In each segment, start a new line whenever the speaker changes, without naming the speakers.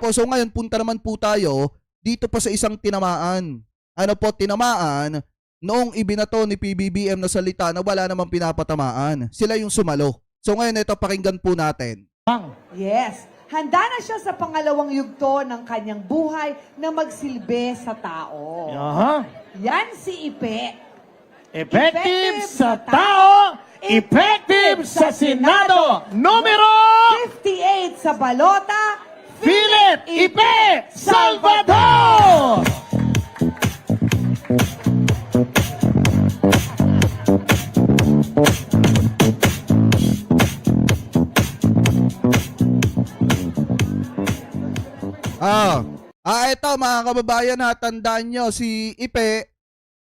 po, so ngayon punta naman po tayo dito pa sa isang tinamaan. Ano po, tinamaan noong ibinato ni PBBM na salita na wala namang pinapatamaan. Sila yung sumalo. So ngayon ito, pakinggan po natin.
Yes. Handa na siya sa pangalawang yugto ng kanyang buhay na magsilbi sa tao.
Aha.
Yan si Ipe.
Effective sa tao, effective sa Senado. Numero,
58 sa balota.
Philip Ipe Salvador!
Ito mga kababayan, ha, tandaan nyo, si Ipe,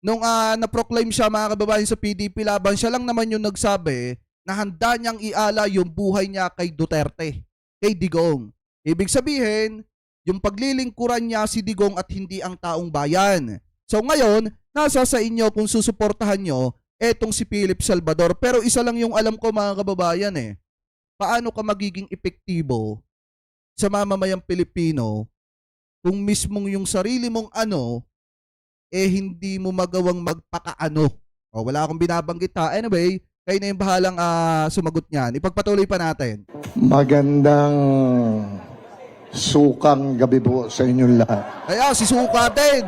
nung na-proclaim siya mga kababayan sa PDP laban, siya lang naman yung nagsabi na handa niyang iala yung buhay niya kay Duterte, kay Digong. Ibig sabihin, yung paglilingkuran niya si Digong at hindi ang taong bayan. So ngayon, nasa sa inyo kung susuportahan nyo etong si Philip Salvador. Pero isa lang yung alam ko mga kababayan paano ka magiging epektibo sa mamamayang Pilipino kung mismong yung sarili mong hindi mo magawang magpakaano. Wala akong binabanggit ha. Anyway, kayo na yung bahalang sumagot niyan. Ipagpatuloy pa natin.
Magandang sukang gabi po sa inyong lahat.
Si Suka din.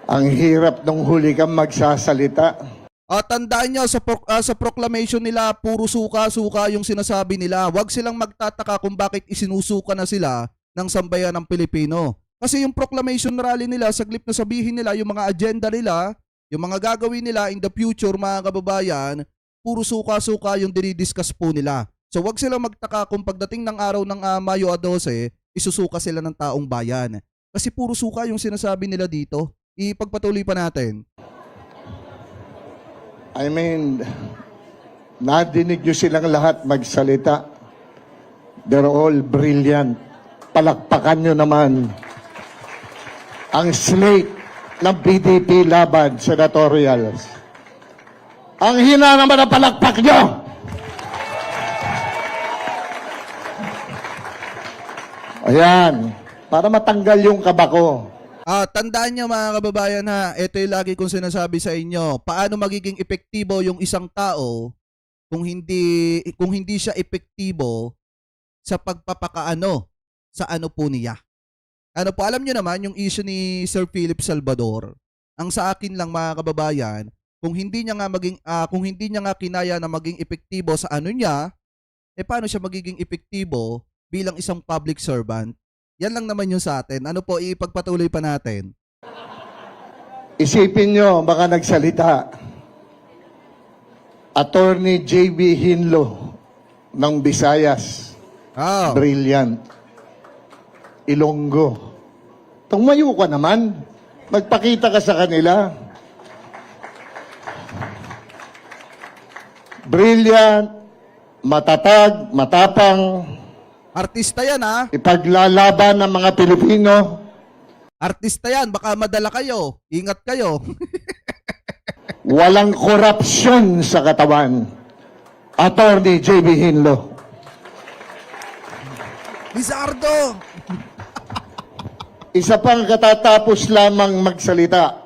Ang hirap nung huli kang magsasalita.
Tandaan nyo, sa proclamation nila, puro suka-suka yung sinasabi nila. Huwag silang magtataka kung bakit isinusuka na sila ng sambayan ng Pilipino. Kasi yung proclamation rally nila, saglip na sabihin nila yung mga agenda nila, yung mga gagawin nila in the future, mga kababayan, puro suka-suka yung dinidiscuss po nila. So huwag silang magtaka kung pagdating ng araw ng Mayo 12, isusuka sila ng taong bayan. Kasi puro suka yung sinasabi nila dito. Ipagpatuloy pa natin.
I mean, nadinig nyo silang lahat magsalita. They're all brilliant. Palakpakan nyo naman ang slate ng PDP laban senatorials. Ang hina naman ang palakpak nyo! Ayan, para matanggal yung kaba ko.
Tandaan nyo mga kababayan ito yung lagi kong sinasabi sa inyo. Paano magiging epektibo yung isang tao kung hindi siya epektibo sa pagpapakaano sa ano po niya. Ano po, alam nyo naman yung issue ni Sir Philip Salvador. Ang sa akin lang mga kababayan, kung hindi niya nga kinaya na maging epektibo sa ano niya, paano siya magiging epektibo bilang isang public servant? Yan lang naman yung sa atin. Ano po, ipagpatuloy pa natin.
Isipin nyo, baka nagsalita. Attorney J.B. Hinlo ng Visayas. Brilliant. Ilonggo. Tumayo ka naman. Magpakita ka sa kanila. Brilliant, matatag, matapang.
Artista yan
Ipaglalaban ng mga Pilipino.
Artista yan, baka madala kayo. Ingat kayo.
Walang korupsyon sa katawan. Attorney J.B. Hinlo.
Lizardo!
Isa pang katatapos lamang magsalita.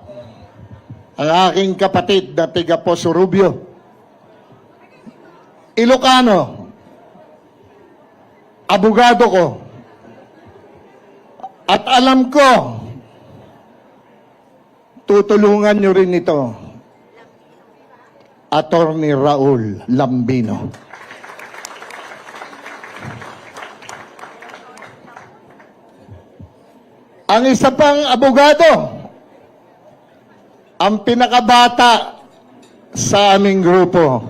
Ang aking kapatid na tiga Poso Rubio. Ilocano. Abogado ko. At alam ko, tutulungan nyo rin ito. Attorney Raul Lambino. Ang isa pang abogado, ang pinakabata sa aming grupo,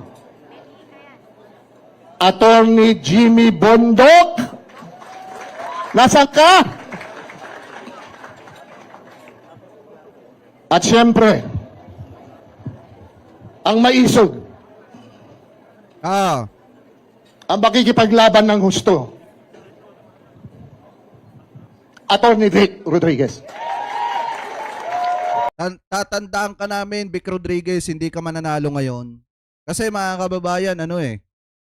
Attorney Jimmy Bondok. Nasaan ka? At siyempre, ang maisog. Ang makikipaglaban ng husto. Attorney Vic Rodriguez.
Tatandaan ka namin, Vic Rodriguez, hindi ka mananalo ngayon. Kasi mga kababayan,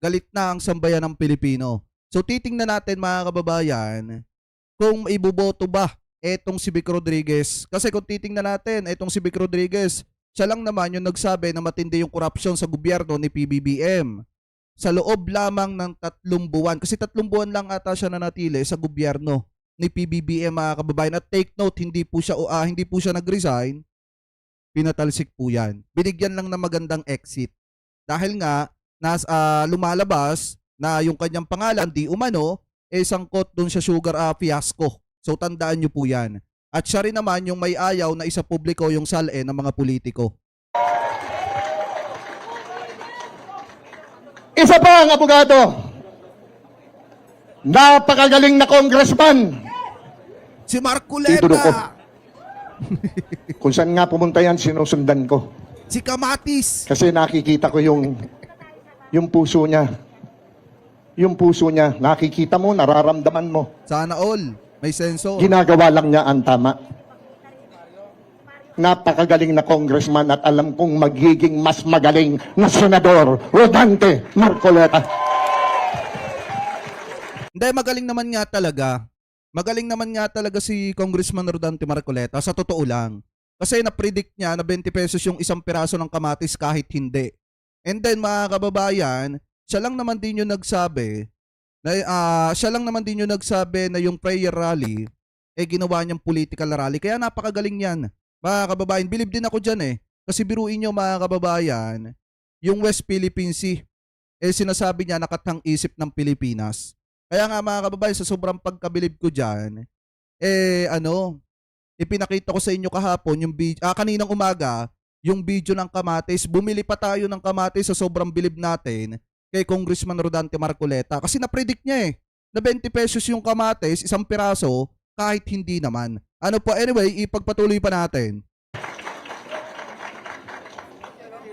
galit na ang sambayan ng Pilipino. So titingnan natin mga kababayan kung iboboto ba etong si Vic Rodriguez. Kasi kung titingnan natin, etong si Vic Rodriguez, siya lang naman yung nagsabi na matindi yung korupsyon sa gobyerno ni PBBM. Sa loob lamang ng 3 buwan. Kasi 3 buwan lang ata siya nanatili sa gobyerno ni PBBM mga kababayan. At take note, hindi po siya nag-resign. Pinatalsik po yan. Binigyan lang ng magandang exit. Dahil nga, lumalabas na yung kanyang pangalan, di umano, sangkot dun sa sugar fiasco. So tandaan nyo po yan. At siya rin naman yung may ayaw na isa publiko yung salin ng mga politiko.
Isa pa ang abogado. Napakagaling na congressman.
Si Marco
Idolo ko.
Leta!
Kung saan nga pumunta yan, sinusundan ko.
Si Kamatis!
Kasi nakikita ko yung puso niya. Yung puso niya, nakikita mo, nararamdaman mo.
Sana all. May senso.
Ginagawa lang niya ang tama. Napakagaling na congressman at alam kong magiging mas magaling na senador, Rodante Marcoleta.
Hindi, magaling naman nga talaga. Magaling naman nga talaga si Congressman Rodante Marcoleta, sa totoo lang. Kasi na-predict niya na 20 pesos yung isang piraso ng kamatis kahit hindi. And then mga kababayan, siya lang naman din yung nagsabi na yung prayer rally ginawa niyang political rally. Kaya napakagaling yan. Mga kababayan, believe din ako dyan Kasi biruin nyo mga kababayan, yung West Philippine Sea, sinasabi niya nakatang isip ng Pilipinas. Kaya nga mga kababayan, sa sobrang pagkabilib ko dyan, ipinakita ko sa inyo kahapon, kaninang umaga, yung video ng kamatis. Bumili pa tayo ng kamatis sa sobrang bilib natin kay Congressman Rodante Marcoleta. Kasi na-predict niya na 20 pesos yung kamatis, isang piraso, kahit hindi naman. Anyway, ipagpatuloy pa natin.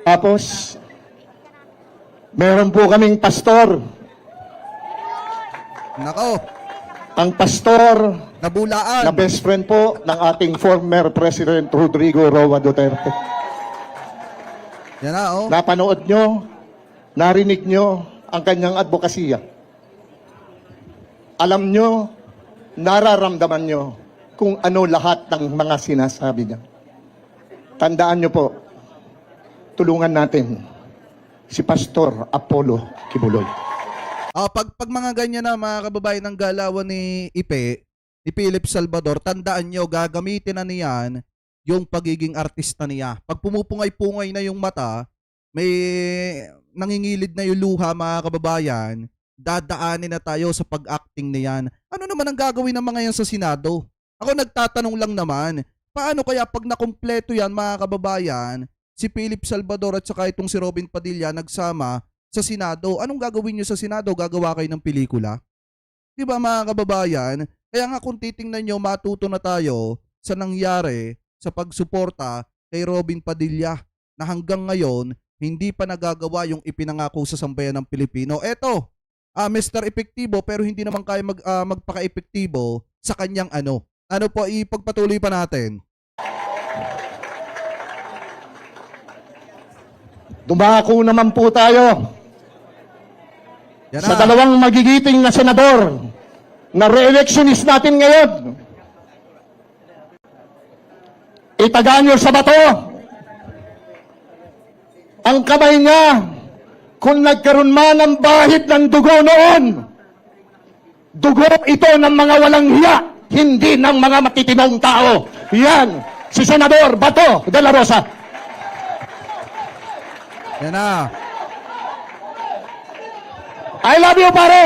Tapos, meron po kaming pastor.
Nako,
Ang pastor
nabulaan.
na best friend po ng ating former President Rodrigo Roa Duterte.
Yan na,
Napanood nyo, narinig nyo ang kanyang advokasya. Alam nyo, nararamdaman nyo kung ano lahat ng mga sinasabi niya. Tandaan nyo po, tulungan natin si Pastor Apollo Kibuloy.
Pag mga ganyan na mga kababayan ng galawan ni Philip Salvador, tandaan nyo, gagamitin na niyan yung pagiging artista niya. Pag pumupungay-pungay na yung mata, may nangingilid na yung luha mga kababayan, dadaanin na tayo sa pag-acting niyan. Ano naman ang gagawin ng mga yan sa Senado? Ako nagtatanong lang naman, paano kaya pag nakumpleto yan mga kababayan, si Philip Salvador at saka itong si Robin Padilla nagsama sa Senado? Anong gagawin nyo sa Senado? Gagawa kayo ng pelikula? Diba mga kababayan? Kaya nga kung titingnan nyo, matuto na tayo sa nangyari sa pagsuporta kay Robin Padilla na hanggang ngayon, hindi pa nagagawa yung ipinangako sa sambayan ng Pilipino. Eto, Mr. Epektibo, pero hindi naman kaya magpaka-epektibo sa kanyang ano. Ano po, ipagpatuloy pa natin.
Dumako naman po tayo
Yan
sa
na.
dalawang magigiting na senador na re-electionist natin ngayon. Itagaan nyo sa bato ang kamay niya kung nagkaroon man ng bahid ng dugo noon. Dugo ito ng mga walang hiya, hindi ng mga matitinong tao. Yan, si Senador Bato de la Rosa.
Yan na.
I love you, pare!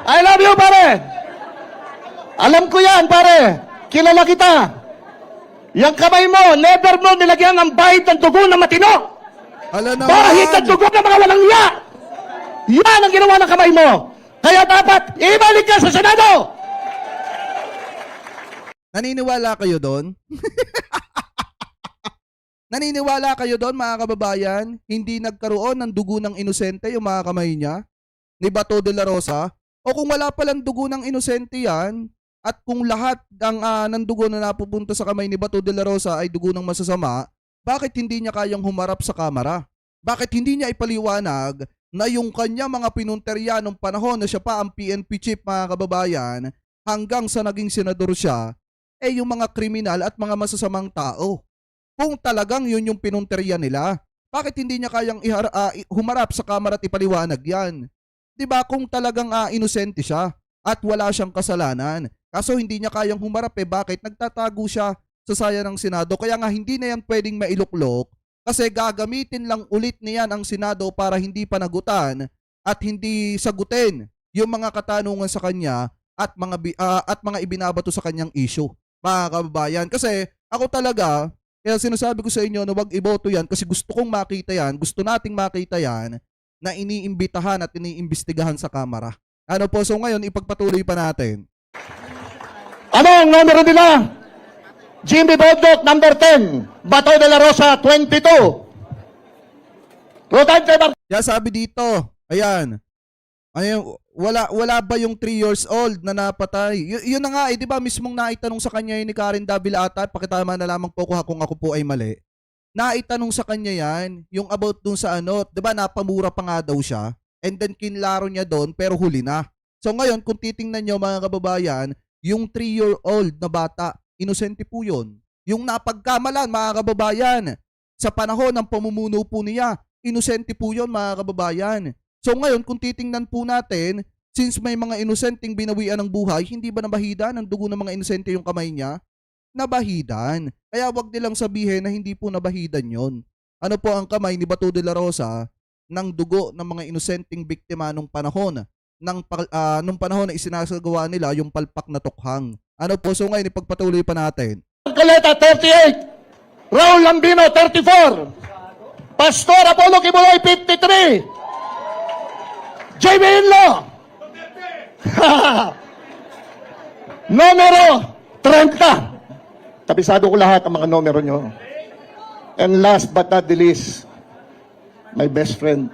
I love you, pare! Alam ko yan, pare. Kilala kita. Yang kamay mo, never mo nilagyan ng bahid ng dugo na matino.
Ala naman.
Bahid ng dugo ng mga walang hiya. Yan ang ginawa ng kamay mo. Kaya dapat, ibalik ka sa Senado.
Naniniwala kayo doon? Naniniwala kayo doon mga kababayan? Hindi nagkaroon ng dugo ng inosente yung mga kamay niya? Ni Bato de la Rosa? O kung wala palang dugo ng inosente yan, at kung lahat ng dugo na napupunta sa kamay ni Bato de la Rosa ay dugo ng masasama, bakit hindi niya kayang humarap sa kamera? Bakit hindi niya ipaliwanag na yung kanya mga pinunterya nung panahon na siya pa ang PNP chief, mga kababayan, hanggang sa naging senador siya, yung mga kriminal at mga masasamang tao. Kung talagang yun yung pinunterya nila, bakit hindi niya kayang humarap sa kamera at ipaliwanag yan? 'Di ba kung talagang inosente siya at wala siyang kasalanan? Kaso hindi niya kayang humarap, bakit? Nagtatago siya sa saya ng Senado. Kaya nga hindi na yan pwedeng mailuklok kasi gagamitin lang ulit niyan ang Senado para hindi panagutan at hindi sagutin yung mga katanungan sa kanya at mga ibinabato sa kanyang issue, mga kababayan. Kasi ako talaga, kaya sinasabi ko sa inyo na wag iboto yan kasi gusto kong makita yan, gusto nating makita yan na iniimbitahan at iniimbestigahan sa Kamara. Ano po, so ngayon ipagpatuloy pa natin.
Ano ang numero nila? Jimmy Bondoc, number 10. Bato de la Rosa, 22. Rodante
Kaya sabi dito, ayan, wala ba yung 3 years old na napatay? Yun na nga, di ba mismong naitanong sa kanya yun ni Karen Davila ata, pakitama na lamang po ko kung ako po ay mali. Naitanong sa kanya yan, yung about dun sa di ba napamura pa nga daw siya, and then kinlaro niya doon pero huli na. So ngayon, kung titingnan nyo mga kababayan, yung 3-year-old na bata, inosente po yun. Yung napagkamalan, mga kababayan, sa panahon ng pamumuno po niya, inosente po yun, mga kababayan. So ngayon, kung titingnan po natin, since may mga inosenteng binawian ng buhay, hindi ba nabahidan ng dugo ng mga inosente yung kamay niya? Nabahidan. Kaya wag nilang sabihin na hindi po nabahidan yon. Ano po ang kamay ni Bato de la Rosa ng dugo ng mga inosenteng biktima nung panahon nung panahon na isinasagawa nila yung palpak na tukhang. Ano po, so ngayon ipagpatuloy pa natin.
Caleta, 38. Raul Lambino, 34. Pastor Apollo Kibuloy, 53. J.B. Inlo. Numero 30. Kabisado ko lahat ang mga numero nyo. And last but not the least, my best friend.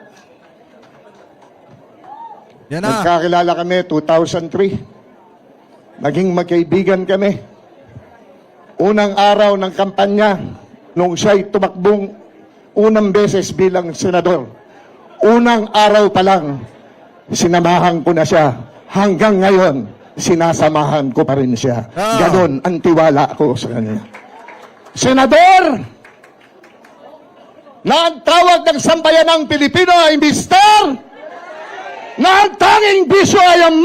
Yan na.
Nagkakilala kami 2003. Naging magkaibigan kami. Unang araw ng kampanya, nung siya'y tumakbong unang beses bilang senador. Unang araw pa lang, sinamahan ko na siya. Hanggang ngayon, sinasamahan ko pa rin siya. Ganon ang tiwala ko sa kanya. Senador, na ang tawag ng sambayan ng Pilipino ay Mr. Na ang tanging bisyo ay ang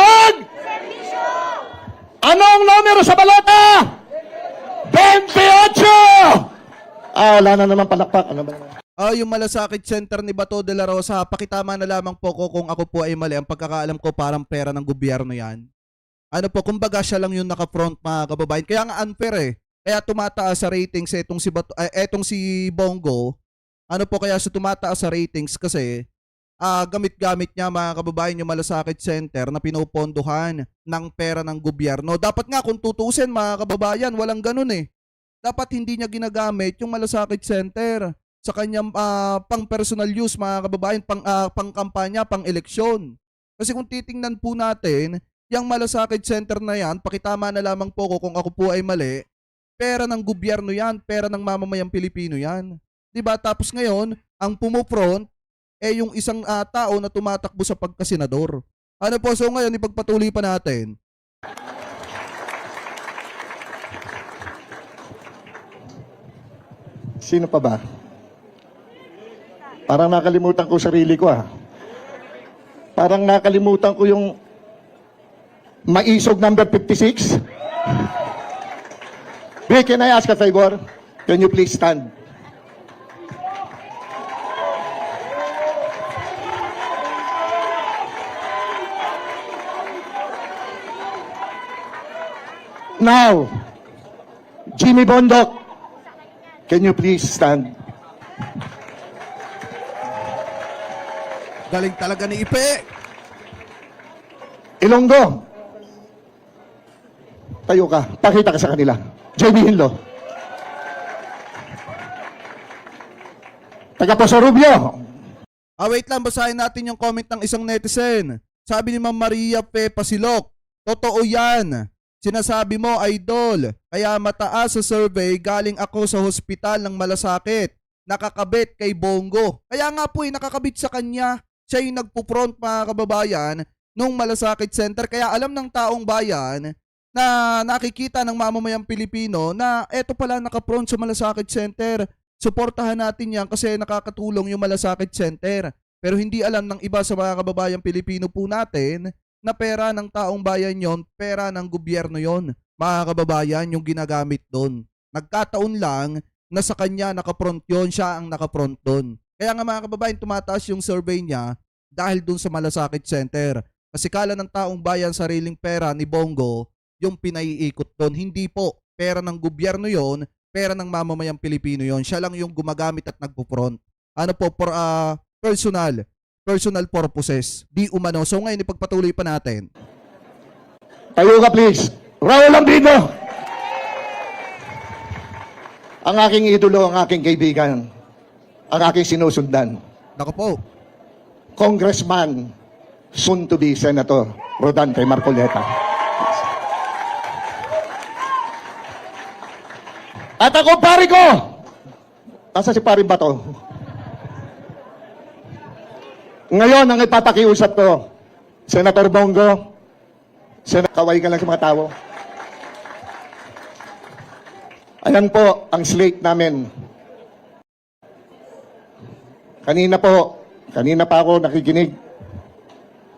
Anong numero sa balota? 28! Wala na naman palakpak. Ano ba naman?
Yung malasakit center ni Bato de la Rosa, pakitama na lamang po ko kung ako po ay mali. Ang pagkakaalam ko parang pera ng gobyerno yan. Ano po, kumbaga siya lang yung naka-front, mga kababayan. Kaya nga unfair Kaya tumataas sa ratings etong si Bongo. Ano po kaya siya tumataas sa ratings kasi gamit-gamit niya, mga kababayan, yung malasakit center na pinupondohan ng pera ng gobyerno. Dapat nga kung tutusin, mga kababayan, walang ganun Dapat hindi niya ginagamit yung malasakit center sa kanyang pang personal use, mga kababayan, pang kampanya, pang eleksyon. Kasi kung titingnan po natin, yung malasakit center na yan, pakitama na lamang po ko kung ako po ay mali, pera ng gobyerno yan, pera ng mamamayang Pilipino yan. Diba? Tapos ngayon, ang pumupront, yung isang tao na tumatakbo sa pagkasenador. Ano po, so ngayon, ipagpatuloy pa natin.
Sino pa ba? Parang nakalimutan ko sarili ko Parang nakalimutan ko yung maisog number 56. Vic, can I ask a favor? Can you please stand? Now, Jimmy Bondoc, can you please stand?
Galing talaga ni Ipe.
Ilonggo, tayo ka, pakita ka sa kanila. J.B. Hinlo. Taga Poso Rubio.
Wait lang, basahin natin yung comment ng isang netizen. Sabi ni Ma'am Maria P. Pasilok, totoo yan. Sinasabi mo, idol, kaya mataas sa survey, galing ako sa hospital ng malasakit. Nakakabit kay Bongo. Kaya nga po nakakabit sa kanya. siya yung nagpo-front mga kababayan nung Malasakit Center. Kaya alam ng taong bayan na nakikita ng mamamayang Pilipino na eto pala naka-front sa Malasakit Center. Suportahan natin yan kasi nakakatulong yung Malasakit Center. Pero hindi alam ng iba sa mga kababayang Pilipino po natin na pera ng taong bayan yon, pera ng gobyerno yon, mga kababayan, yung ginagamit doon. Nagkataon lang na sa kanya naka-front yon, siya ang naka-front doon. Kaya nga mga kababayan, tumataas yung survey niya dahil doon sa Malasakit Center. Kasi kala ng taong bayan sariling pera ni Bongo yung pinaiikot doon. Hindi po, pera ng gobyerno yon, pera ng mamamayang Pilipino yon. Siya lang yung gumagamit at nagpo-front. Ano po, for personal purposes, di umano. So ngayon, ipagpatuloy pa natin.
Tayo ka please. Raul Ambino. Ang aking idolo, ang aking kaibigan, ang aking sinusundan.
Nako po.
Congressman, soon to be Senator Rodante Marcoleta. At ako, pari ko! Asa si pari ba to? Ngayon, ang ipapakiusap ko, Senator Bongo, kaway ka lang sa mga tao. Ayan po ang slate namin. Kanina pa ako nakikinig.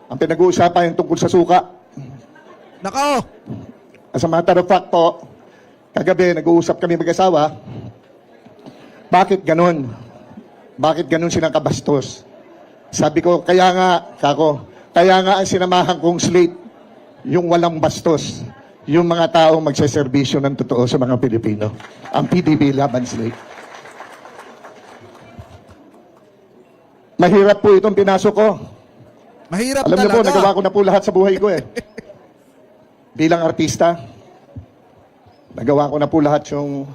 Ang pinag-uusapan yung tungkol sa suka.
Nako!
As a matter of fact po, kagabi nag-uusap kami mag-asawa, bakit ganun? Bakit ganun silang kabastos? Sabi ko, kaya nga ang sinamahan kong slate, yung walang bastos, yung mga taong magseserbisyo ng totoo sa mga Pilipino. Ang PDP Laban Slate. Mahirap po itong pinasok ko.
Mahirap
Alam niyo po,
talaga.
nagawa ko na po lahat sa buhay ko eh. Bilang artista, nagawa ko na po lahat yung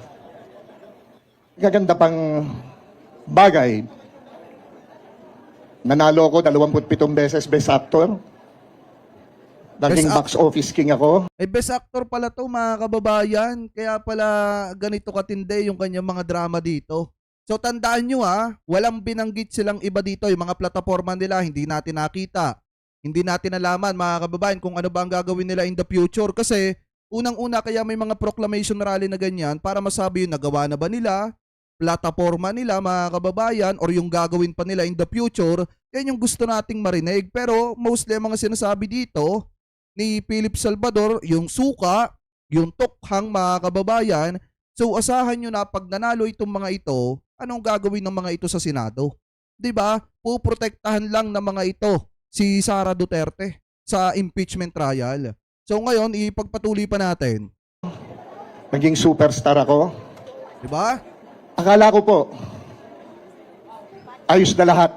gaganda pang bagay. Nanalo ako 27 beses Best Actor. Naging box office king ako.
Best actor pala to mga kababayan. Kaya pala ganito katindi yung kanyang mga drama dito. So tandaan nyo walang binanggit silang iba dito. Yung mga plataforma nila hindi natin nakita. Hindi natin nalaman mga kababayan kung ano ba ang gagawin nila in the future. Kasi unang-una kaya may mga proclamation rally na ganyan para masabi yung nagawa na ba nila, plataforma nila mga kababayan, or yung gagawin pa nila in the future. Yan yung gusto nating marinig. Pero mostly ang mga sinasabi dito ni Philip Salvador, yung suka, yung tukhang mga kababayan. So asahan nyo na pag nanalo itong mga ito, anong gagawin ng mga ito sa Senado? 'Di ba? Puprotektahan lang ng mga ito si Sara Duterte sa impeachment trial. So ngayon, ipagpatuloy pa natin.
Naging superstar ako.
'Di ba?
Akala ko po, ayos na lahat.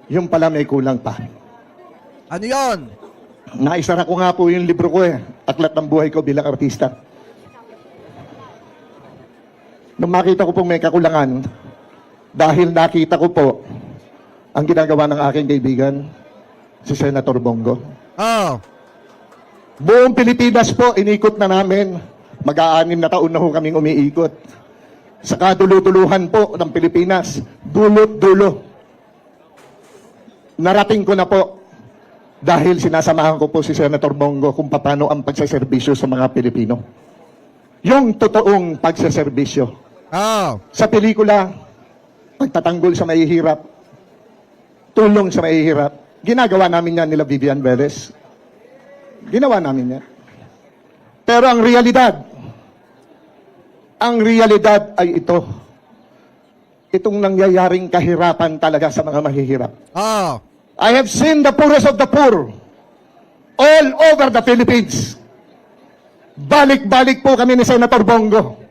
Yung pala may kulang pa.
Ano 'yon?
Naisara ko nga po yung libro ko Aklat ng Buhay Ko Bilang Artista. Nung makita ko pong may kakulangan, dahil nakita ko po ang ginagawa ng aking kaibigan, si Senator Bongo.
Oh.
Buong Pilipinas po, inikot na namin. Mag-6 na taon na ho kaming umiikot. Sa kadulutuluhan po ng Pilipinas, dulot-dulo. Narating ko na po dahil sinasamahan ko po si Senator Bongo kung paano ang pagsaserbisyo sa mga Pilipino. Yung totoong pagsaserbisyo.
Oh.
Sa pelikula, pagtatanggol sa mahihirap, tulong sa mahihirap, ginagawa namin yan nila Vivian Velez. Ginawa namin yan. Pero ang realidad ay ito. Itong nangyayaring kahirapan talaga sa mga mahihirap.
Oh.
I have seen the poorest of the poor all over the Philippines. Balik-balik po kami ni Senator Bongo.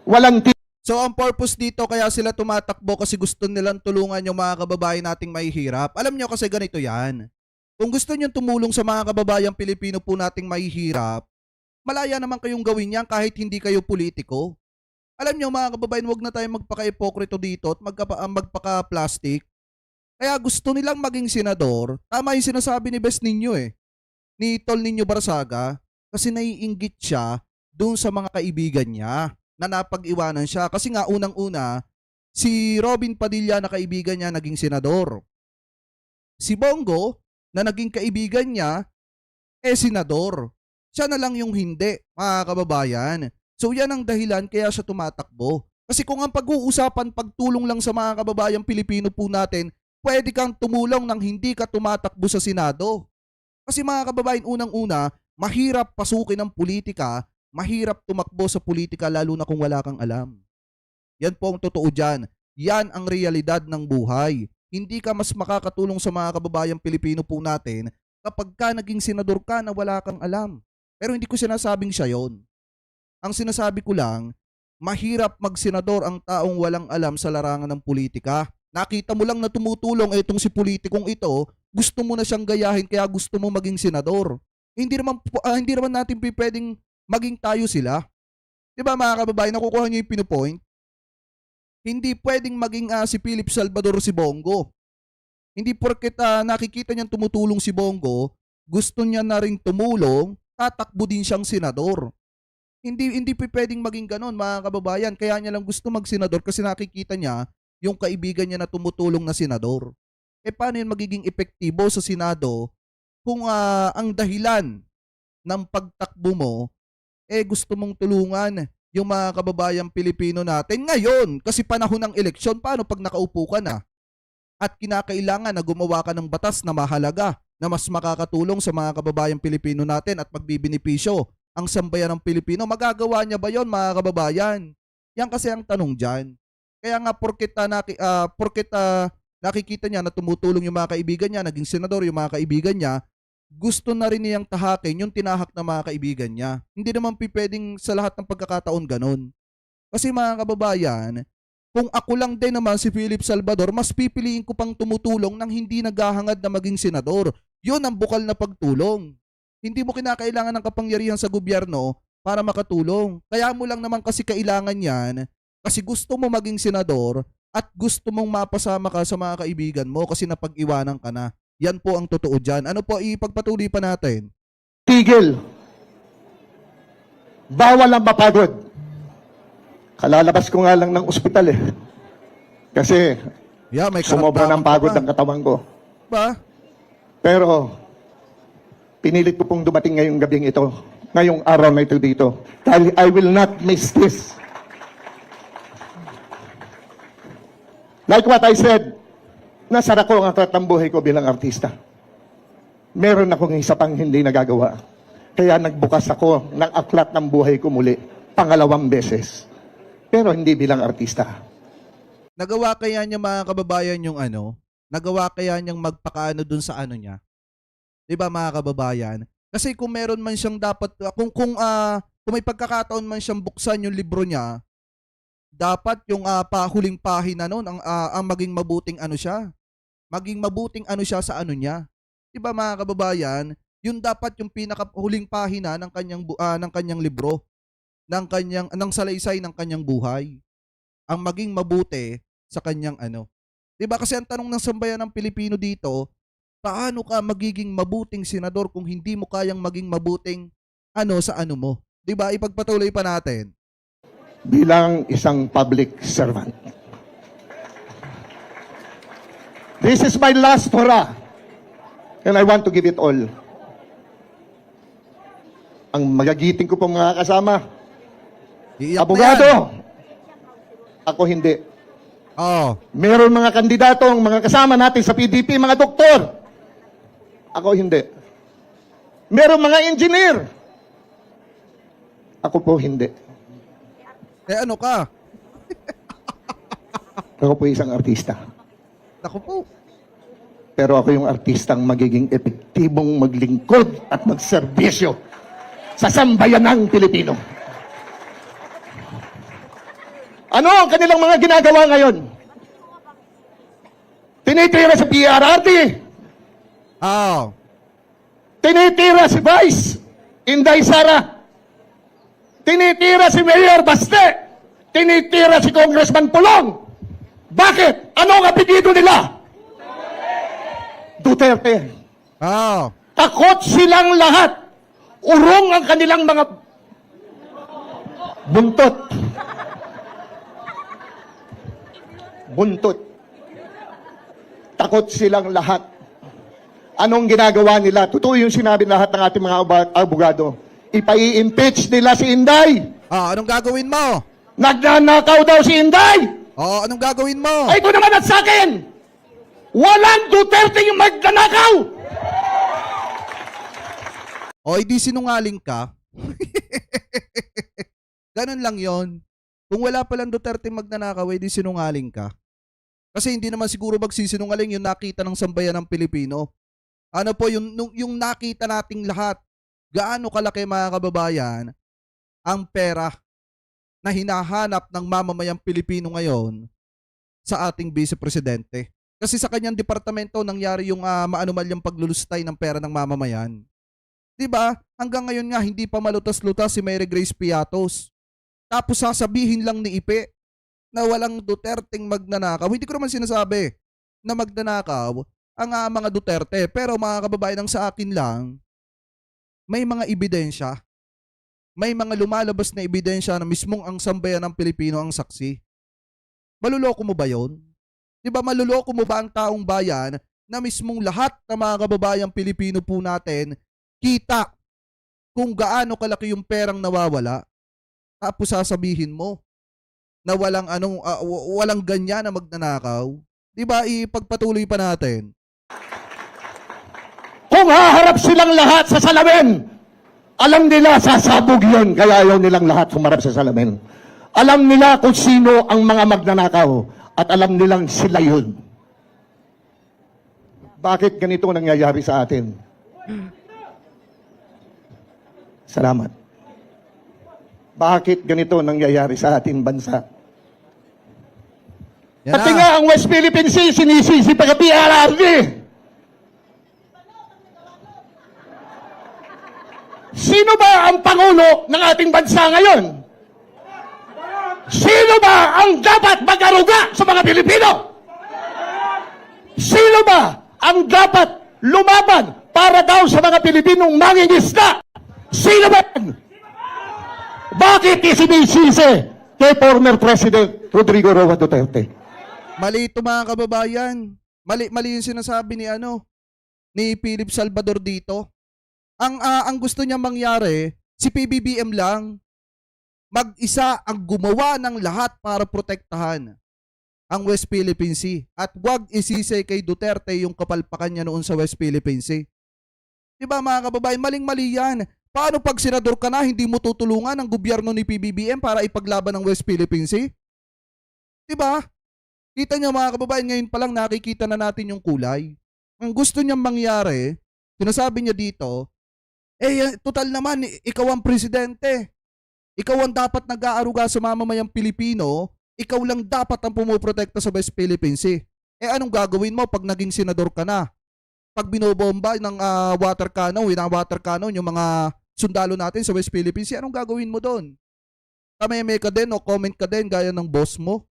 Walang
So ang purpose dito kaya sila tumatakbo kasi gusto nilang tulungan yung mga kababayan nating mahihirap. Alam nyo kasi ganito yan. Kung gusto nyo tumulong sa mga kababayang Pilipino po nating mahihirap, malaya naman kayong gawin yan kahit hindi kayo politiko. Alam nyo mga kababayan, huwag na tayong magpaka-ipokrito dito at magpaka-plastic. Kaya gusto nilang maging senador. Tama yung sinasabi ni Best Ninyo ni Tol Ninyo Barsaga, kasi naiinggit siya doon sa mga kaibigan niya na napag-iwanan siya. Kasi nga unang-una, si Robin Padilla na kaibigan niya naging senador. Si Bongo, na naging kaibigan niya, senador. Siya na lang yung hindi, mga kababayan. So yan ang dahilan kaya siya tumatakbo. Kasi kung ang pag-uusapan pagtulong lang sa mga kababayang Pilipino po natin, pwede kang tumulong nang hindi ka tumatakbo sa Senado. Kasi mga kababayan, unang-una, mahirap pasukin ng politika, mahirap tumakbo sa politika lalo na kung wala kang alam. Yan po ang totoo dyan. Yan ang realidad ng buhay. Hindi ka mas makakatulong sa mga kababayang Pilipino po natin kapag ka naging senador ka na wala kang alam. Pero hindi ko sinasabing siya yon. Ang sinasabi ko lang, mahirap magsenador ang taong walang alam sa larangan ng politika. Nakita mo lang na tumutulong itong si politikong ito, gusto mo na siyang gayahin kaya gusto mo maging senador. Hindi naman natin pwedeng maging tayo sila. 'Di ba mga kababayan, nakukuha niyo yung pinupoint? Hindi pwedeng maging si Philip Salvador si Bongo. Hindi porket nakikita niyang tumutulong si Bongo, gusto niya na rin tumulong, tatakbo din siyang senador. Hindi pwedeng maging ganon mga kababayan. Kaya niya lang gusto magsenador kasi nakikita niya yung kaibigan niya na tumutulong na senador. Paano yun magiging epektibo sa Senado kung ang dahilan ng pagtakbo mo gusto mong tulungan yung mga kababayang Pilipino natin ngayon kasi panahon ng eleksyon. Paano pag nakaupo ka na at kinakailangan na gumawa ka ng batas na mahalaga na mas makakatulong sa mga kababayang Pilipino natin at magbibenepisyo ang sambayan ng Pilipino? Magagawa niya ba yon mga kababayan? Yan kasi ang tanong dyan. Kaya nga porket nakikita niya na tumutulong yung mga kaibigan niya, naging senador yung mga kaibigan niya, gusto na rin niyang tahakin yung tinahak ng mga kaibigan niya. Hindi naman pwedeng sa lahat ng pagkakataon ganun. Kasi mga kababayan, kung ako lang din naman si Philip Salvador, mas pipiliin ko pang tumutulong nang hindi naghahangad na maging senador. Yun ang bukal na pagtulong. Hindi mo kinakailangan ng kapangyarihan sa gobyerno para makatulong. Kaya mo lang naman kasi kailangan yan kasi gusto mo maging senador at gusto mong mapasama ka sa mga kaibigan mo kasi napag-iwanan ka na. Yan po ang totoo dyan. Ano po, ipagpatuloy pa natin.
Tigil. Bawal ang mapagod. Kalalabas ko nga lang ng ospital Kasi
May
sumobra ng
karamdaman
pagod
ka pa.
ang katawan ko.
Ba?
Pero pinilit ko pong dumating ngayong gabing ito, ngayong araw na ito dito. Dahil I will not miss this. Like what I said, nasara ko ang aklat ng buhay ko bilang artista. Meron akong isa pang hindi nagagawa. Kaya nagbukas ako ng aklat ng buhay ko muli, pangalawang beses. Pero hindi bilang artista.
Nagawa kaya niya mga kababayan yung nagawa kaya niyang magpakaano dun sa niya. 'Di ba mga kababayan? Kasi kung meron man siyang dapat kung may pagkakataon man siyang buksan yung libro niya, dapat yung huling pahina noon ang maging mabuting siya. Maging mabuting siya sa niya. 'Di ba mga kababayan? Yun dapat yung pinakahuling pahina ng kanyang libro, ng salaysay ng kanyang buhay. Ang maging mabuti sa kanyang 'Di ba kasi ang tanong ng sambayan ng Pilipino dito, paano ka magiging mabuting senador kung hindi mo kayang maging mabuting sa mo? 'Di ba? Ipagpatuloy pa natin.
Bilang isang public servant. This is my last hurrah. And I want to give it all. Ang magagiting ko po mga kasama,
Iiyak na
abogado,
yan.
ako hindi.
Oh.
Meron mga kandidatong, mga kasama natin sa PDP, mga doktor. Ako hindi. Meron mga engineer. Ako po hindi.
Ano ka?
Ako po isang artista.
Naku po.
Pero ako yung artistang magiging epektibong maglingkod at magserbisyo sa sambayanang Pilipino. Ano ang kanilang mga ginagawa ngayon? Tinitira sa PRRT.
Oh.
Tinitira si Vice Inday Sara. Tinitira si Mayor Baste. Tinitira si Congressman Pulong. Bakit? Ano ang apelyido nila? Duterte.
Oh.
Takot silang lahat. Urong ang kanilang mga buntot. Buntot. Takot silang lahat Anong ginagawa nila? Totoo yung sinabi lahat ng ating mga abogado. Ipai-impeach nila si Inday.
Anong gagawin mo?
Nagnanakaw daw si Inday.
Anong gagawin mo?
Ay, ito naman at sa akin. Walang Duterte yung magnanakaw.
Hindi sinungaling ka. Ganun lang yon. Kung wala palang Duterte magnanakaw, di sinungaling ka. Kasi hindi naman siguro magsisinungaling yung nakita ng sambayan ng Pilipino. Ano po, yung nakita nating lahat, gaano kalaki mga kababayan, ang pera na hinahanap ng mamamayang Pilipino ngayon sa ating Vice Presidente. Kasi sa kanyang departamento nangyari yung maanumalyang paglulustay ng pera ng mamamayan. 'Di ba? Hanggang ngayon nga hindi pa malutas-lutas si Mary Grace Piatos. Tapos sasabihin lang ni Ipe na walang Duterteng magnanakaw. Hindi ko naman sinasabi na magnanakaw ang mga Duterte. Pero mga kababayan, ang sa akin lang, may mga ebidensya. May mga lumalabas na ebidensya na mismong ang sambayan ng Pilipino ang saksi. Maluloko mo ba yon? Di ba maluloko mo ba ang taong bayan na mismong lahat ng mga kababayang Pilipino po natin kita kung gaano kalaki yung perang nawawala? Tapos sasabihin mo na walang ganyan na magnanakaw. Di ba ipagpatuloy pa natin?
Kung haharap silang lahat sa salamin, alam nila sasabog yun, kaya ayaw nilang lahat humarap sa salamin. Alam nila kung sino ang mga magnanakaw at alam nilang sila yun. Bakit ganito nangyayari sa atin? Salamat. Bakit ganito nangyayari sa ating bansa?
Yan
Pati
na.
nga ang West Philippine Sea, sinisisi pa ka PRRD. Sino ba ang Pangulo ng ating bansa ngayon? Sino ba ang dapat mag-aruga sa mga Pilipino? Sino ba ang dapat lumaban para daw sa mga Pilipinong mangingisda? Sino ba yan? Bakit isinisisi kay former President Rodrigo Roa Duterte?
Mali ito mga kababayan. Mali yung sinasabi ni Philip Salvador dito. Ang gusto niya mangyari, si PBBM lang, mag-isa ang gumawa ng lahat para protektahan ang West Philippine Sea. At wag isisi kay Duterte yung kapalpakan niya noon sa West Philippine Sea. Diba mga kababayan, maling-mali yan. Paano pag senador ka na, hindi mo tutulungan ang gobyerno ni PBBM para ipaglaban ang West Philippine Sea? Diba? Kita niyo mga kababayan, ngayon pa lang nakikita na natin yung kulay. Ang gusto niyang mangyari, sinasabi niya dito, total naman, ikaw ang presidente. Ikaw ang dapat nag-aaruga sa mamamayang Pilipino. Ikaw lang dapat ang pumuprotekta sa West Philippine Sea. Anong gagawin mo pag naging senador ka na? Pag binobomba ng water cannon, yung mga sundalo natin sa West Philippine Sea, anong gagawin mo doon? Kameme ka din o comment ka din gaya ng boss mo?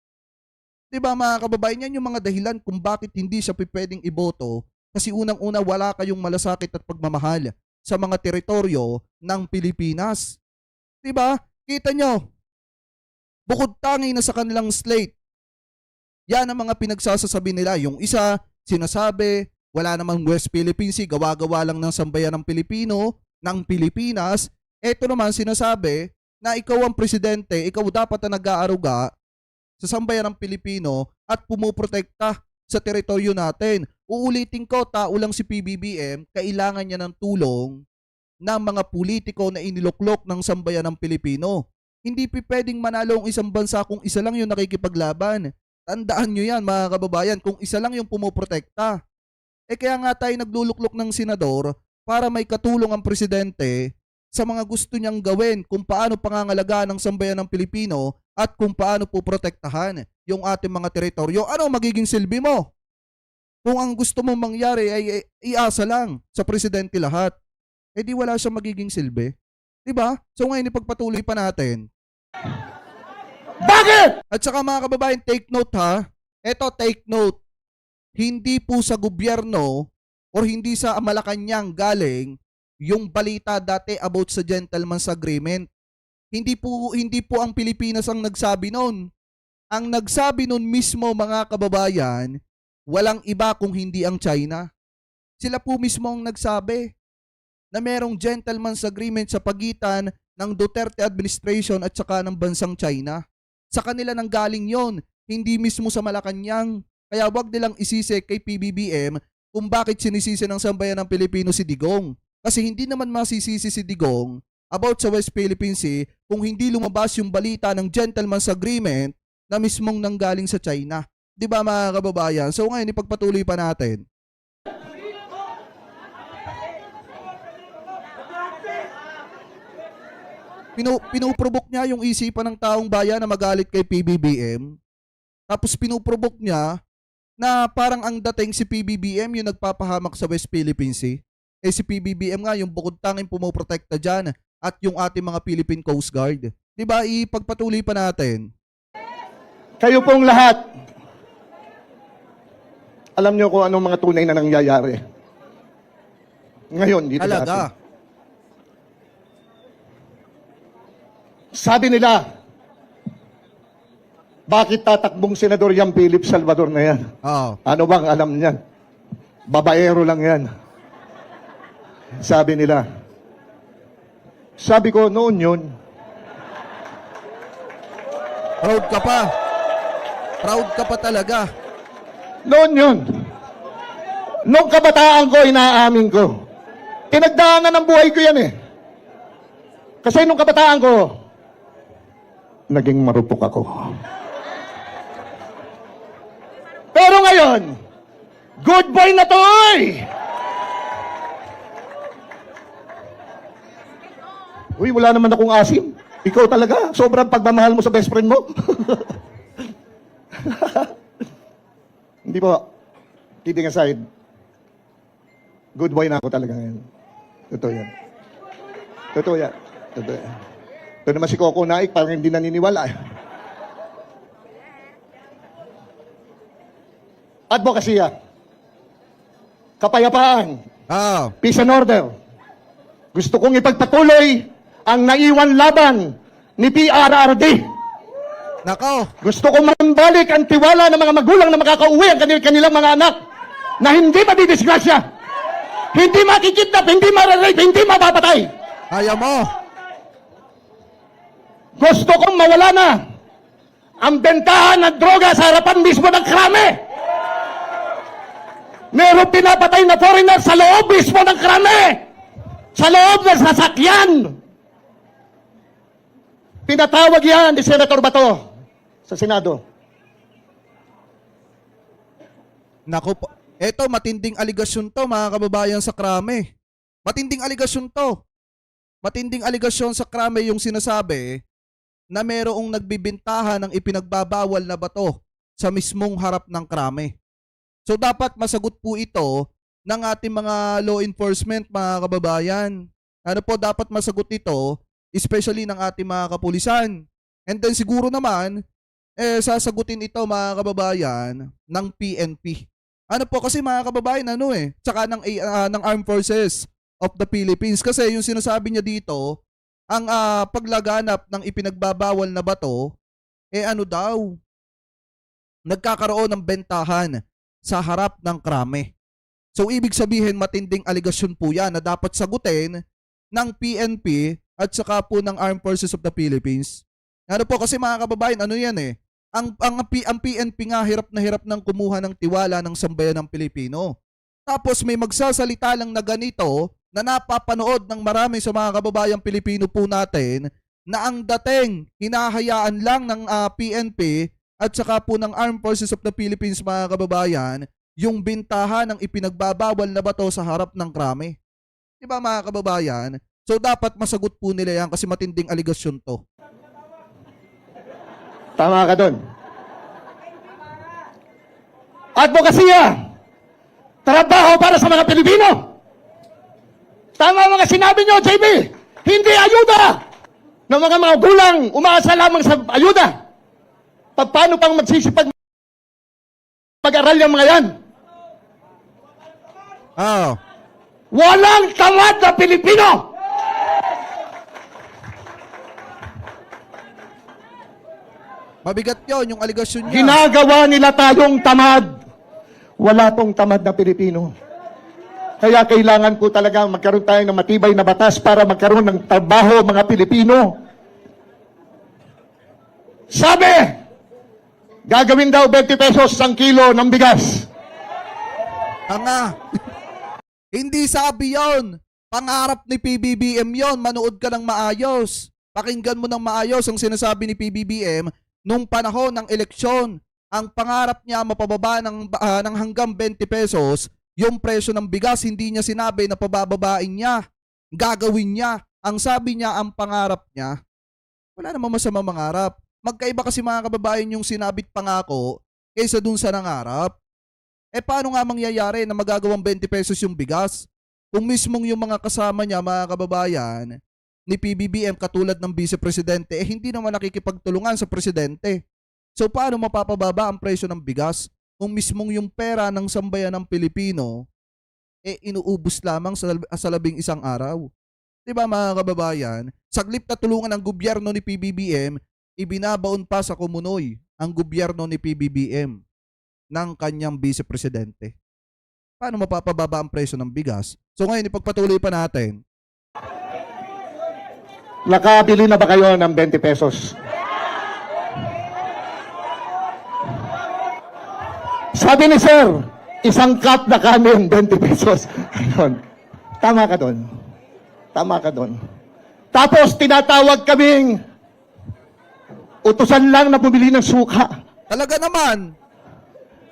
Diba mga kababayan, yan yung mga dahilan kung bakit hindi siya pwedeng iboto. Kasi unang-una, wala kayong malasakit at pagmamahal sa mga teritoryo ng Pilipinas. Diba? Kita nyo, bukod tangi na sa kanilang slate, yan ang mga pinagsasasabi nila. Yung isa, sinasabi, wala namang West Philippine Sea, gawa-gawa lang ng sambayan ng Pilipino, ng Pilipinas. Ito naman sinasabi na ikaw ang presidente, ikaw dapat na nag-aaruga sa sambayan ng Pilipino at pumuprotekta sa teritoryo natin. Uulitin ko, tao lang si PBBM, kailangan niya ng tulong ng mga politiko na iniluklok ng sambayan ng Pilipino. Hindi pwedeng manalo ang isang bansa kung isa lang yung nakikipaglaban. Tandaan nyo yan mga kababayan, kung isa lang yung pumuprotekta. Kaya nga tayo nagluluklok ng senador para may katulong ang presidente sa mga gusto niyang gawin kung paano pangangalagaan ng sambayan ng Pilipino at kung paano poprotektahan yung ating mga teritoryo. Ano magiging silbi mo? Kung ang gusto mong mangyari ay iasa lang sa presidente lahat, di wala siyang magiging silbi. Diba? So ngayon ipagpatuloy pa natin.
Bakit?
At saka mga kababayan, take note ha. Eto, take note. Hindi po sa gobyerno or hindi sa Malacanang galing yung balita dati about sa gentleman's agreement. Hindi po ang Pilipinas ang nagsabi nun. Ang nagsabi nun mismo mga kababayan, walang iba kung hindi ang China. Sila po mismo ang nagsabi na merong gentleman's agreement sa pagitan ng Duterte administration at saka ng bansang China. Sa kanila nang galing yon, hindi mismo sa Malacanang. Kaya wag nilang isisi kay PBBM kung bakit sinisisi ng sambayan ng Pilipino si Digong. Kasi hindi naman masisisi si Digong about sa West Philippine Sea kung hindi lumabas yung balita ng gentleman's agreement na mismong nanggaling sa China. Di ba mga kababayan? So ngayon, ipagpatuloy pa natin. Pinuprobok niya yung isipan ng taong bayan na magalit kay PBBM. Tapos pinuprobok niya na parang ang dating si PBBM yung nagpapahamak sa West Philippine Sea. Eh si PBBM nga yung bukod tanging pumoprotekta dyan at yung ating mga Philippine Coast Guard. Diba, ipagpatuloy pa natin.
Kayo pong lahat, alam niyo kung anong mga tunay na nangyayari. Ngayon, dito sa atin.
Talaga.
Sabi nila, bakit tatakbong Senador Yang Philip Salvador na yan?
Oo.
Ano bang alam niyan? Babaero lang yan. Sabi nila. Sabi ko, noon yun.
Proud ka pa. Proud ka pa talaga.
Noon yun. Noong kabataan ko, inaamin ko. Pinagdaanan ng buhay ko yan eh. Kasi nung kabataan ko, naging marupok ako. Pero ngayon, good boy na to, oy! Uy, wala naman akong asim. Ikaw talaga, sobrang pagmamahal mo sa best friend mo. Hindi po. Kidding aside, good boy na ako talaga ngayon. Totoo yan. Totoo yan. Totoo yan. Ito naman si Coco Naik, parang hindi naniniwala. Advokasya. Kapayapaan.
Ah,
Peace and order. Gusto kong ipagpatuloy ang naiwan laban ni PRRD.
nako.
Gusto kong mambalik ang tiwala ng mga magulang na makakauwi ang kanilang mga anak na hindi madidisgrasya, hindi makikidnap, hindi mararape, hindi mapapatay.
Kaya mo.
Gusto kong mawala na ang bentahan ng droga sa harapan mismo ng krame. Merong pinapatay na foreigner sa loob mismo ng krame. Sa loob ng sasakyan. Pinatawag yan ni Senator Bato sa Senado.
Nako po. Eto, matinding aligasyon to, mga kababayan sa krame. Matinding aligasyon to. Matinding aligasyon sa krame yung sinasabi na merong nagbibintahan ng ipinagbabawal na bato sa mismong harap ng krame. So dapat masagot po ito ng ating mga law enforcement, mga kababayan. Ano po dapat masagot ito, especially ng ating mga kapulisan. And then siguro naman, sasagutin ito, mga kababayan, ng PNP. Ano po kasi, mga kababayan, tsaka ng Armed Forces of the Philippines. Kasi yung sinasabi niya dito, ang paglaganap ng ipinagbabawal na bato, nagkakaroon ng bentahan sa harap ng krame. So ibig sabihin, matinding aligasyon po yan na dapat sagutin ng PNP at saka po ng Armed Forces of the Philippines. Ano po kasi, mga kababayan, ang PNP nga hirap na hirap ng kumuha ng tiwala ng sambayan ng Pilipino. Tapos may magsasalita lang na ganito na napapanood ng marami sa mga kababayang Pilipino po natin na ang dating hinahayaan lang ng PNP at saka po ng Armed Forces of the Philippines, mga kababayan, yung bintahan ng ipinagbabawal na bato sa harap ng krame. Diba, mga kababayan? So dapat masagot po nila yan kasi matinding aligasyon to.
Tama ka doon. Advokasya. Trabaho para sa mga Pilipino. Tama mga sinabi nyo, JB. Hindi ayuda ng mga magulang umaasa lamang sa ayuda. Paano pang magsisipag mag-aral yung mga yan? Walang tamad na Pilipino.
Mabigat yon yung aligasyon niya.
Ginagawa nila tayong tamad. Wala pong tamad na Pilipino. Kaya kailangan po talaga magkaroon tayo ng matibay na batas para magkaroon ng trabaho mga Pilipino. Sabi, gagawin daw 20 pesos ang kilo ng bigas.
Tanga. Hindi sabi yon. Pangarap ni PBBM yon. Manood ka ng maayos. Pakinggan mo ng maayos ang sinasabi ni PBBM nung panahon ng eleksyon. Ang pangarap niya mapababa ng hanggang 20 pesos yung presyo ng bigas. Hindi niya sinabi na pabababain niya. Gagawin niya. Ang sabi niya, ang pangarap niya, wala namang masama mangarap. Magkaiba kasi mga kababayan yung sinabit pangako kaysa dun sa nangarap. Eh paano nga mangyayari na magagawang 20 pesos yung bigas? Kung mismong yung mga kasama niya, mga kababayan, ni PBBM katulad ng vice-presidente, eh hindi naman nakikipagtulungan sa presidente. So paano mapapababa ang presyo ng bigas kung mismong yung pera ng sambayan ng Pilipino, eh inuubos lamang sa 11 araw? Diba mga kababayan? Saglip na tulungan ng gobyerno ni PBBM, ibinabaon pa sa kumunoy ang gobyerno ni PBBM ng kanyang vice-presidente. Paano mapapababa ang presyo ng bigas? So ngayon, ipagpatuloy pa natin.
Nakabili na ba kayo ng 20 pesos? Sabi ni Sir, isang cup na kanin, 20 pesos. Ayun. Tama ka doon. Tama ka doon. Tapos tinatawag kaming utusan lang na bumili ng suka.
Talaga naman.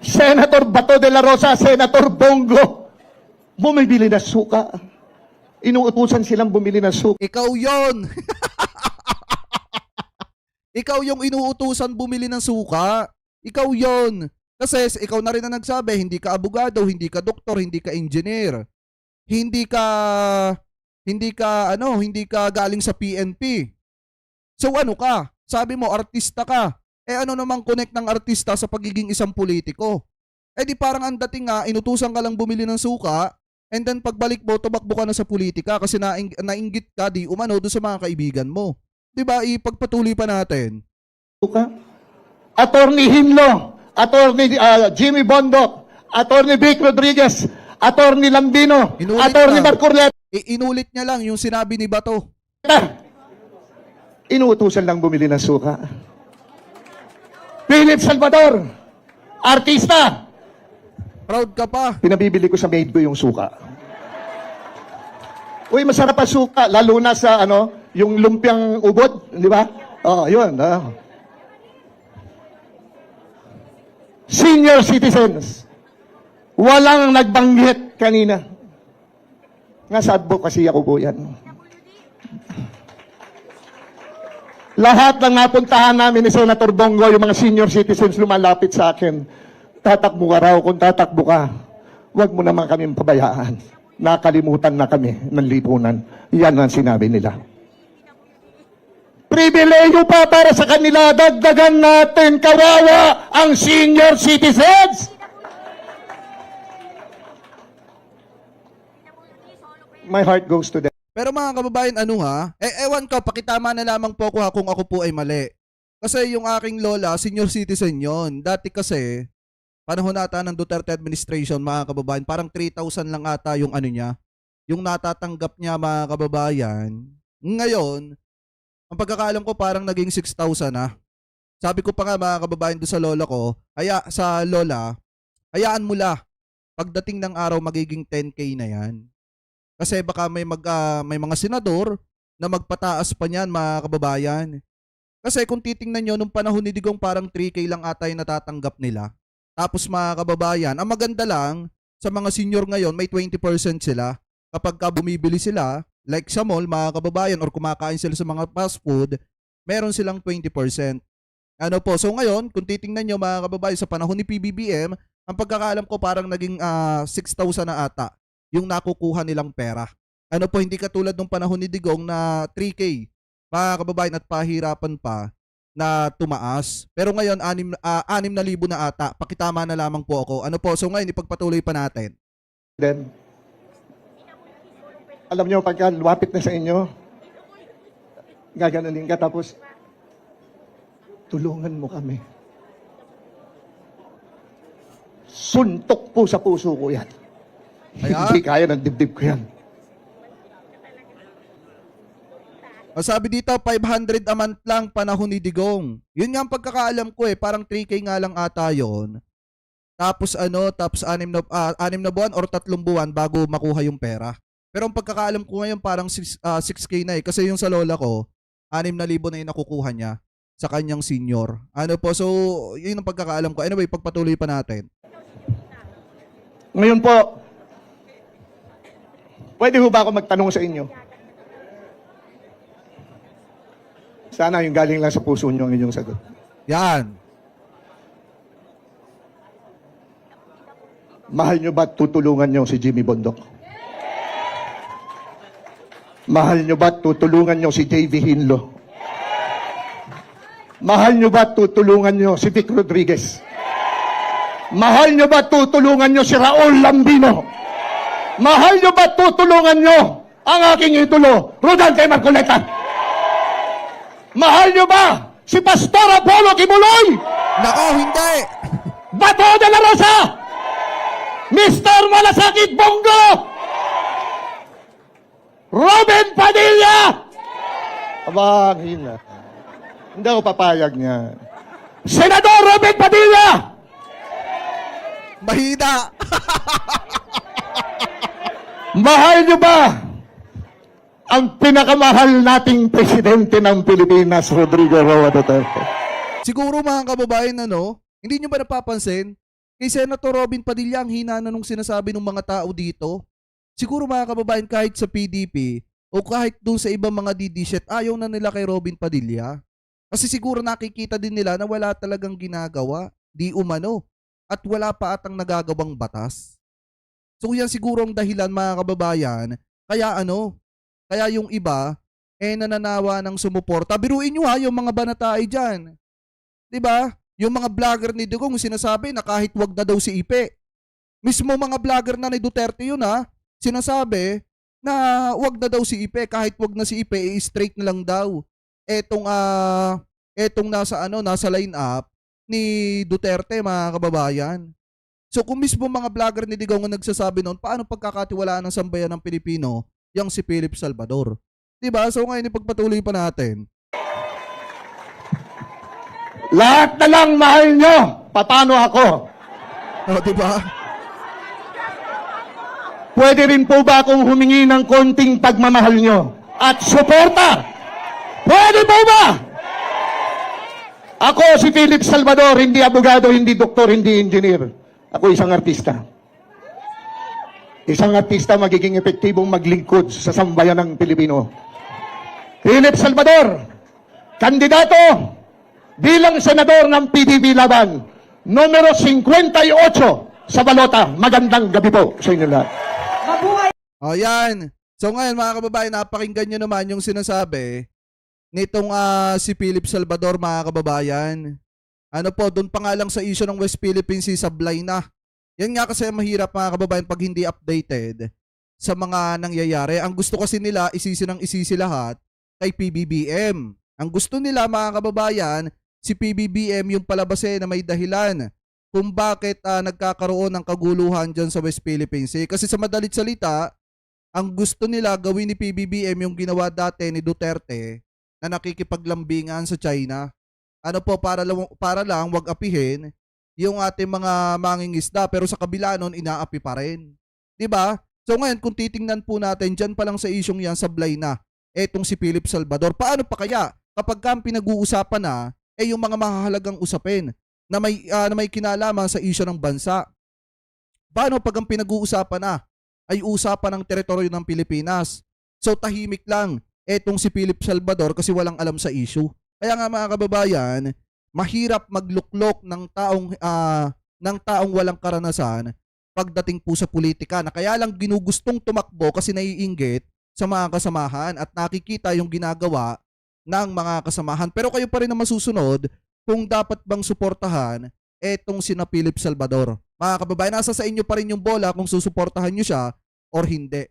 Senator Bato de la Rosa, Senator Bongo, bumibili ng suka. Inuutusan silang bumili ng suka.
Ikaw yon. Ikaw yung inuutusan bumili ng suka. Ikaw yon. Kasi ikaw na rin ang nagsabi, hindi ka abogado, hindi ka doktor, hindi ka engineer. Hindi ka galing sa PNP. So ano ka? Sabi mo, artista ka. Eh ano namang connect ng artista sa pagiging isang politiko? Eh di parang ang dating nga, inutusan ka lang bumili ng suka, and then pagbalik mo, tumakbo ka na sa politika kasi nainggit ka di umano doon sa mga kaibigan mo. Diba, ipagpatuloy pa natin.
Suka. Attorney Hinlo, Attorney Jimmy Bondok, Attorney Vic Rodriguez, Attorney Lambino,
Inulit
Attorney
na.
Marcorleta.
Inulit niya lang yung sinabi ni Bato.
Inuutusan lang bumili ng suka. Philip Salvador, artista.
Proud ka pa.
Pinabibili ko sa maid ko yung suka. Uy, masarap ang suka, lalo na sa yung lumpiang ubod, di ba? Oh, yun. Senior citizens, walang nagbanggit kanina. Nga sa advocacy ako po yan. Lahat ng napuntahan namin ni Senator Bongo, yung mga senior citizens lumalapit sa akin, tatakbo ka raw. Kung tatakbo ka, huwag mo naman kami pabayaan. Nakalimutan na kami ng lipunan. Yan ang sinabi nila. Pribileyo pa para sa kanila, dagdagan natin, kawawa ang senior citizens. My heart goes to them.
Pero mga kababayan, ewan ko, pakitama na lamang po ako kung ako po ay mali. Kasi yung aking lola, senior citizen yon. Dati kasi, panahon nata ng Duterte administration, mga kababayan, parang 3,000 lang ata yung yung natatanggap niya, mga kababayan. Ngayon, ang pagkakaalam ko parang naging 6,000 na. Sabi ko pa nga, mga kababayan, doon sa lola ko, hayaan mo la, pagdating ng araw magiging 10K na yan. Kasi baka may mga senador na magpataas pa niyan, mga kababayan. Kasi kung titingnan nyo, nung panahon ni Digong parang 3K lang ata yung natatanggap nila. Tapos mga kababayan, ang maganda lang, sa mga senior ngayon, may 20% sila. Kapag bumibili sila, like sa mall, mga kababayan, or kumakain sila sa mga fast food, meron silang 20%. So ngayon, kung titingnan nyo, mga kababayan, sa panahon ni PBBM, ang pagkakaalam ko parang naging 6,000 na ata yung nakukuha nilang pera. Hindi katulad nung panahon ni Digong na 3K, mga kababayan, at pahirapan pa na tumaas. Pero ngayon, 6,000 na ata. Pakitama na lamang po ako. So ngayon, ipagpatuloy pa natin.
Then, alam nyo, pagka luwapit na sa inyo, gaganunin ka, tapos, tulungan mo kami. Suntok po sa puso ko yan.
Kaya?
Hindi kaya ng dibdib ko yan.
Sabi dito, 500 a month lang panahon ni Digong. Yun nga ang pagkakaalam ko parang 3K nga lang ata yun. Tapos tapos 6 na buwan or 3 buwan bago makuha yung pera. Pero ang pagkakaalam ko ngayon parang 6K na kasi yung sa lola ko, 6,000 na yung nakukuha niya sa kanyang senior. So yun ang pagkakaalam ko. Anyway, pagpatuloy pa natin.
Ngayon po, pwede ho ba ako magtanong sa inyo? Sana yung galing lang sa puso nyo ang inyong sagot.
Yan.
Mahal nyo ba tutulungan nyo si Jimmy Bondok? Mahal nyo ba tutulungan nyo si JV Hinlo? Mahal nyo ba tutulungan nyo si Vic Rodriguez? Mahal nyo ba tutulungan nyo si Raul Lambino? Mahal nyo ba tutulungan nyo ang aking idolo, Rodante Marcoleta? Mahal nyo ba si Pastor Apollo Kibuloy?
Nako, hindi!
Bato de la Rosa! Mr. Malasakit Bongo! Robin Padilla! Aba, hina. Hindi ako papayag niya. Senador Robin Padilla!
Mahina!
Mahal niyo ba ang pinakamahal nating presidente ng Pilipinas, Rodrigo Roa Duterte?
Siguro mga kababayan, hindi nyo ba napapansin? Kay Senator Robin Padilla, ang hina na nung sinasabi ng mga tao dito. Siguro mga kababayan, kahit sa PDP o kahit doon sa ibang mga DD-shit, ayaw na nila kay Robin Padilla. Kasi siguro nakikita din nila na wala talagang ginagawa, di umano, at wala pa atang nagagawang batas. So yan siguro ang dahilan mga kababayan, kaya kaya yung iba, nananawa ng sumuporta. Biruin nyo yung mga banataay dyan. Diba? Yung mga vlogger ni Digong sinasabi na kahit wag na daw si Ipe. Mismo mga vlogger na ni Duterte yun sinasabi na wag na daw si Ipe, kahit wag na si Ipe, straight na lang daw. Etong nasa line-up ni Duterte mga kababayan. So kung mismo mga vlogger ni Digong ang nagsasabi noon, paano pagkakatiwalaan ng sambayan ng Pilipino yang si Philip Salvador? Diba? So ngayon ipagpatuloy pa natin.
Lahat na lang mahal nyo. Paano ako?
Diba?
Pwede rin po ba akong humingi ng konting pagmamahal nyo at suporta? Pwede po ba? Ako si Philip Salvador, hindi abogado, hindi doktor, hindi engineer. Ako isang artista. Isang artista magiging epektibong maglingkod sa sambayan ng Pilipino. Philip Salvador, kandidato bilang senador ng PDP Laban, numero 58 sa balota. Magandang gabi po sa inyo lahat.
Mabuhay!
Yan. So ngayon mga kababayan, napakinggan nyo naman yung sinasabi nitong si Philip Salvador mga kababayan. Doon pa nga lang sa issue ng West Philippine Sea, sablay na. Yan nga kasi mahirap mga kababayan pag hindi updated sa mga nangyayari. Ang gusto kasi nila, isisi lahat kay PBBM. Ang gusto nila mga kababayan, si PBBM yung palabasin na may dahilan kung bakit nagkakaroon ng kaguluhan dyan sa West Philippine Sea. Kasi sa madalit salita, ang gusto nila gawin ni PBBM yung ginawa dati ni Duterte na nakikipaglambingan sa China. Para lang wag apihin yung ating mga mangingisda, pero sa kabila nun inaapi pa rin. 'Di ba? So ngayon kung titingnan po natin diyan pa lang sa isyong yan, sablay na etong si Philip Salvador. Paano pa kaya kapag ang pinag-uusapan na yung mga mahahalagang usapin na may kinalaman sa isyu ng bansa? Paano pag ang pinag-uusapan na ay usapan ng teritoryo ng Pilipinas? So tahimik lang etong si Philip Salvador kasi walang alam sa issue. Kaya nga mga kababayan, mahirap magluklok ng taong walang karanasan pagdating po sa politika, na kaya lang ginugustong tumakbo kasi naiinggit sa mga kasamahan at nakikita yung ginagawa ng mga kasamahan. Pero kayo pa rin na masusunod kung dapat bang suportahan etong sina Philip Salvador. Mga kababayan, nasa sa inyo pa rin yung bola kung susuportahan nyo siya or hindi.